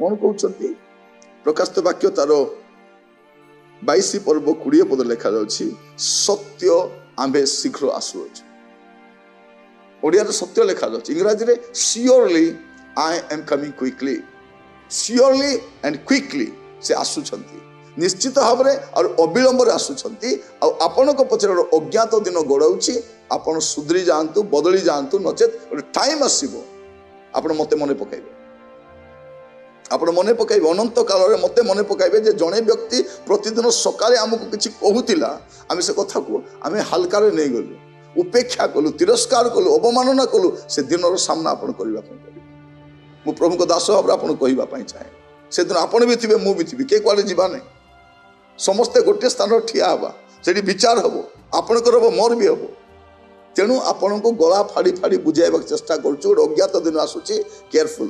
कौन कहते प्रकाशित वाक्य तार 22 पर्व 20 पद लिखा जाउछि सत्य आम्भे शीघ्र आसुअछु। ओडिया सत्य लिखा जाउछि, इंग्रजी रे surely I am coming quickly, surely and quickly से आसुछंती, निश्चित भाव में और अविलंब आसुछंती। आपण को पछरे अज्ञात दिन गड़ाउछि, आपण सुधरी जातु बदली जातु, नचेत गोटे टाइम आसीबो आपण मते मने पकाइबे, आपण मने पकाइबे अनंत काल रे मते मने पकाइबे जे जणे व्यक्ति प्रतिदिन सकाळे हमकु किछि कहूतिला, आमे से कथा को आमे हल्का रे नै गलु, उपेक्षा कलु, तिरस्कार कलु, अवमानना कलु, से दिनर सामना आपण करबा पई पड़िबो। मु प्रभु को दास भाव आपण कहबा पई चाहे, से दिन आपण भी थिबे मु भी थिबी, के कुआडे जीवा नै, समस्ते गोटे स्थान ठिया हवा, सेठी विचार हबो, आपण करबो मोर भी हबो। तेणु आपण को गला फाड़ी फाड़ी बुझाइबा चेष्टा करछु, अज्ञात दिन आसुची, केयरफुल।